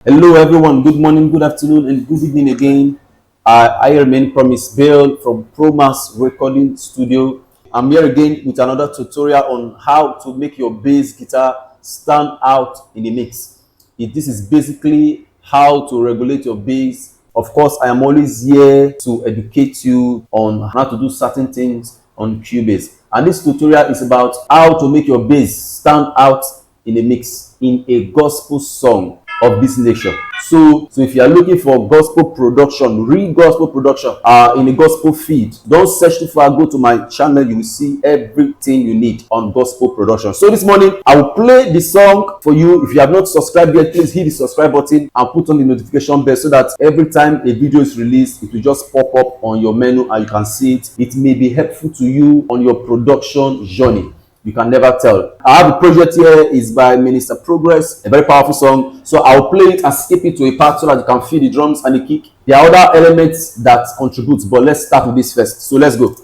Hello, everyone. Good morning, good afternoon, and good evening again. I remain Promise Bill from Promas Recording Studio. I'm here again with another tutorial on how to make your bass guitar stand out in a mix. This is basically how to regulate your bass. Of course, I am always here to educate you on how to do certain things on Cubase. And this tutorial is about how to make your bass stand out in a mix in a gospel song of this nation. So if you are looking for gospel production, real gospel production in a gospel feed, don't search too far. Go to my channel. You will see everything you need on gospel production. So this morning I will play the song for you. If you have not subscribed yet, please hit the subscribe button and put on the notification bell so that every time a video is released, it will just pop up on your menu and you can see it. It may be helpful to you on your production journey. You can never tell. I have a project here, is by Minister Progress, a very powerful song. So I'll play it and skip it to a part so that you can feel the drums and the kick. There are other elements that contribute, but let's start with this first. So let's go.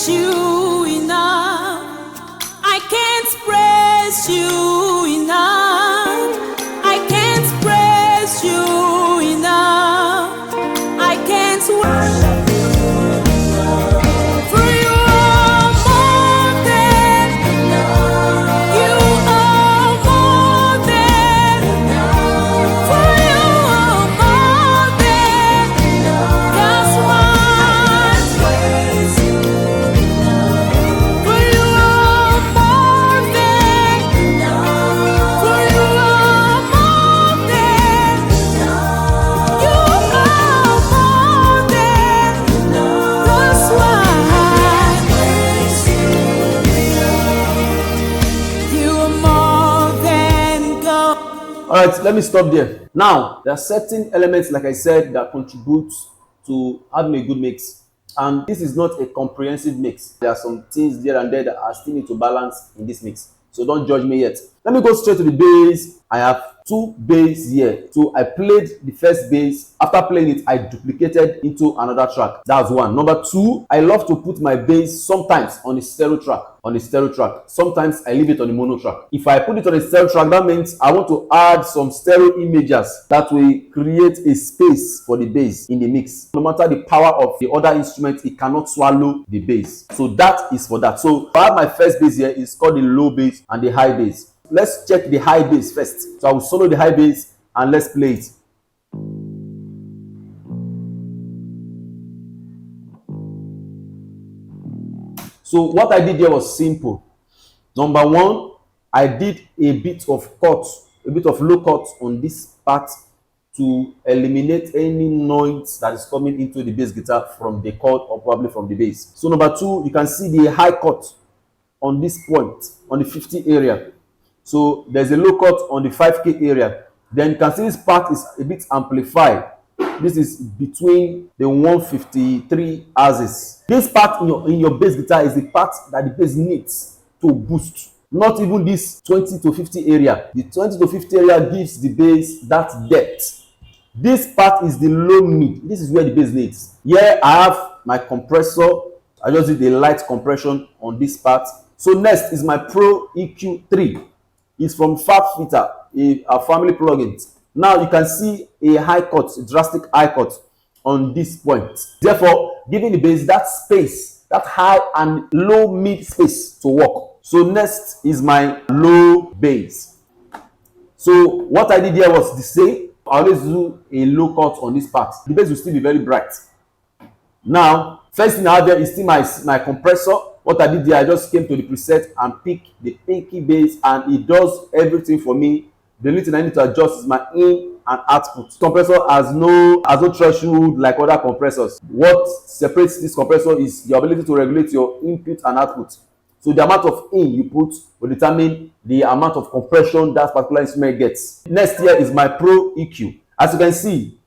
You enough. I can't praise you enough. I can't worship you enough. For you are more than enough. You are more than enough. For you are more than enough. That's why I praise you enough. For you are more than for you are more than enough. You are more than enough. That's why I praise you. You are more than gold. All right, let me stop there. Now, there are certain elements, like I said, that contribute to having a good mix. And this is not a comprehensive mix. There are some things there and there that I still need to balance in this mix. So don't judge me yet. Let me go straight to the bass. I have two bass here. So I played the first bass. After playing it, I duplicated into another track. That's one. Number two, I love to put my bass sometimes on a stereo track. Sometimes I leave it on a mono track. If I put it on a stereo track, that means I want to add some stereo images that will create a space for the bass in the mix. No matter the power of the other instrument, it cannot swallow the bass. So that is for that. So I have my first bass here. It's called the low bass and the high bass. Let's check the high bass first. So I will solo the high bass and let's play it. So what I did here was simple. Number one, I did a bit of low cut on this part to eliminate any noise that is coming into the bass guitar from the chord or probably from the bass. So number two, you can see the high cut on this point, on the 50 area. So there's a low cut on the 5K area. Then you can see this part is a bit amplified. This is between the 153 Hz. This part in your bass guitar is the part that the bass needs to boost. Not even this 20 to 50 area. The 20 to 50 area gives the bass that depth. This part is the low mid. This is where the bass needs. Here I have my compressor. I just did a light compression on this part. So next is my Pro EQ3. It's from FabFilter, a family plugin. Now you can see a high cut, a drastic high cut on this point. Therefore, giving the bass that space, that high and low mid space to work. So next is my low bass. So what I did here was the same. I always do a low cut on this part. The bass will still be very bright. Now, first thing I have here is still my compressor. What I did here, I just came to the preset and pick the pinky bass, and it does everything for me. The only thing I need to adjust is my in and output. Compressor has no threshold like other compressors. What separates this compressor is the ability to regulate your input and output. So the amount of in you put will determine the amount of compression that particular instrument gets. Next here is my Pro EQ. As you can see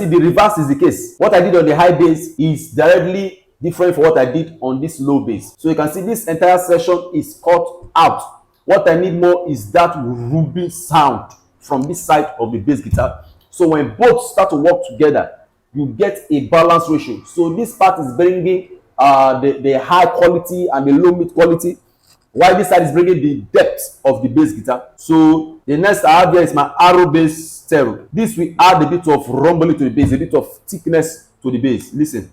the reverse is the case. What I did on the high bass is directly different from what I did on this low bass. So you can see this entire section is cut out. What I need more is that ruby sound from this side of the bass guitar. So when both start to work together, you get a balanced ratio. So this part is bringing the high quality and the low mid quality, while this side is bringing the depth of the bass guitar. So the next I have here is my arrow bass stereo. This will add a bit of rumbling to the bass, a bit of thickness to the bass. Listen.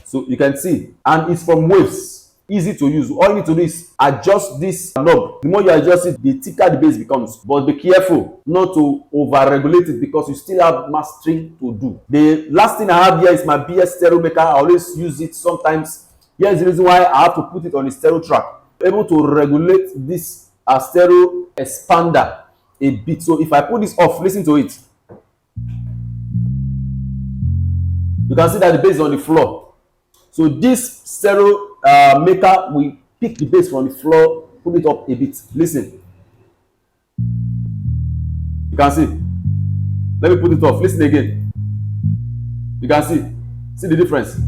So you can see, and it's from waves, easy to use. All you need to do is adjust this knob. The more you adjust it, the thicker the bass becomes. But be careful not to over regulate it, because you still have mastering to do. The last thing I have here is my BS stereo maker. I always use it sometimes. Here's the reason why I have to put it on the stereo track. Able to regulate this stereo expander a bit. So if I put this off, listen to it. You can see that the bass is on the floor. So this stereo maker will pick the bass from the floor, put it up a bit. Listen. You can see. Let me put it off. Listen again. You can see. See the difference.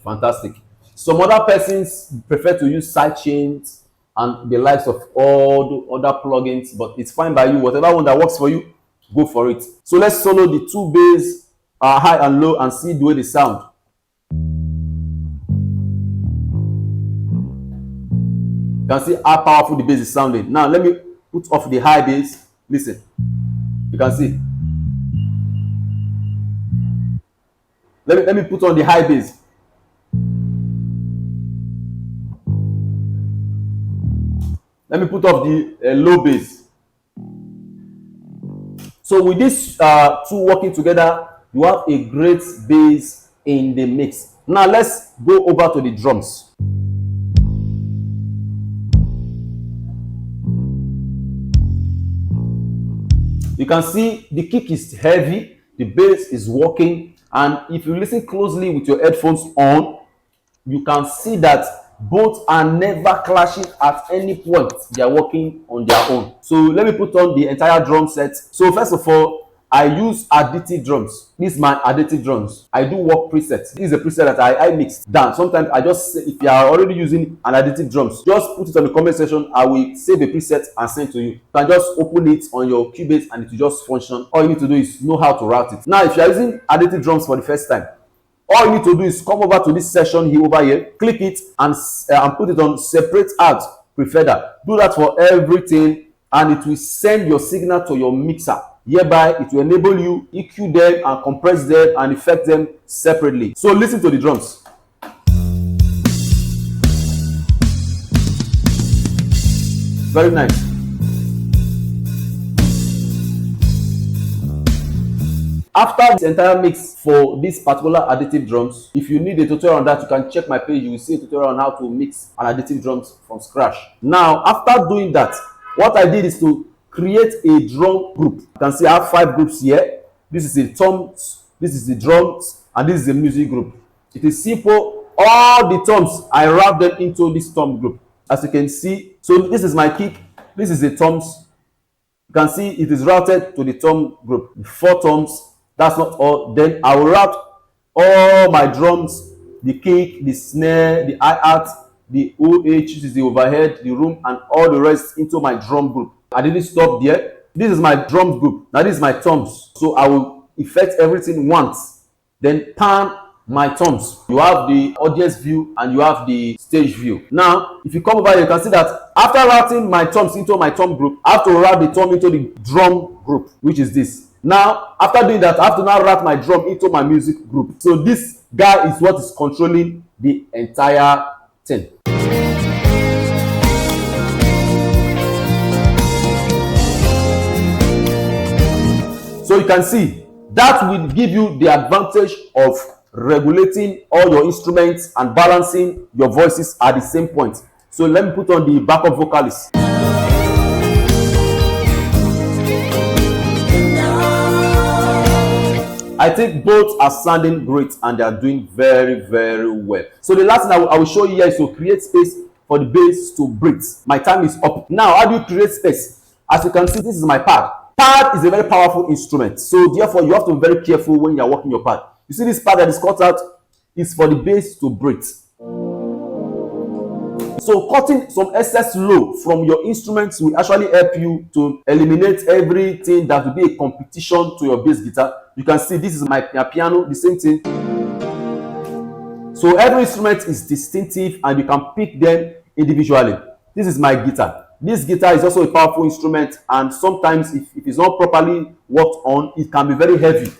Fantastic. Some other persons prefer to use sidechains and the likes of all the other plugins, but it's fine by you. Whatever one that works for you, go for it. So let's solo the two bass high and low and see the way they sound. You can see how powerful the bass is sounding. Now let me put off the high bass. Listen. You can see. Let me put on the high bass. Let me put off the low bass. So with these two working together, you have a great bass in the mix. Now let's go over to the drums. You can see the kick is heavy, the bass is working, and if you listen closely with your headphones on, you can see that both are never clashing at any point. They are working on their own. So let me put on the entire drum set. So first of all, I use additive drums. This is my additive drums. I do work presets. This is a preset that I mix down. Sometimes I just say, if you are already using an additive drums, just put it on the comment section. I will save a preset and send to you. You can just open it on your Cubase and it will just function. All you need to do is know how to route it. Now, if you are using additive drums for the first time, all you need to do is come over to this section here over here, click it and put it on separate out prefader. Do that for everything and it will send your signal to your mixer. Hereby, it will enable you EQ them and compress them and effect them separately. So listen to the drums. Very nice. After the entire mix for this particular additive drums, if you need a tutorial on that, you can check my page. You will see a tutorial on how to mix an additive drums from scratch. Now, after doing that, what I did is to create a drum group. You can see I have 5 groups here. This is the toms, this is the drums, and this is the music group. It is simple. All the toms, I wrap them into this tom group. As you can see, so this is my kick. This is the toms. You can see it is routed to the tom group. 4 toms. That's not all. Then I will wrap all my drums, the kick, the snare, the hi-hat, the OH, which is the overhead, the room, and all the rest into my drum group. I didn't stop there. This is my drum group. Now this is my toms. So I will effect everything once. Then pan my toms. You have the audience view and you have the stage view. Now, if you come over here, you can see that after routing my toms into my tom group, I have to route the tom into the drum group, which is this. Now, after doing that, I have to now route my drum into my music group. So this guy is what is controlling the entire thing. So you can see that will give you the advantage of regulating all your instruments and balancing your voices at the same point. So let me put on the backup vocalist. I think both are sounding great and they are doing very, very well. So the last thing I will show you here is to create space for the bass to breathe. My time is up. Now, how do you create space? As you can see, this is my pad. Pad is a very powerful instrument, so therefore you have to be very careful when you are working your pad. You see this pad that is cut out is for the bass to breathe. So cutting some excess low from your instruments will actually help you to eliminate everything that will be a competition to your bass guitar. You can see this is my piano, the same thing. So every instrument is distinctive and you can pick them individually. This is my guitar. This guitar is also a powerful instrument, and sometimes if it's not properly worked on, it can be very heavy.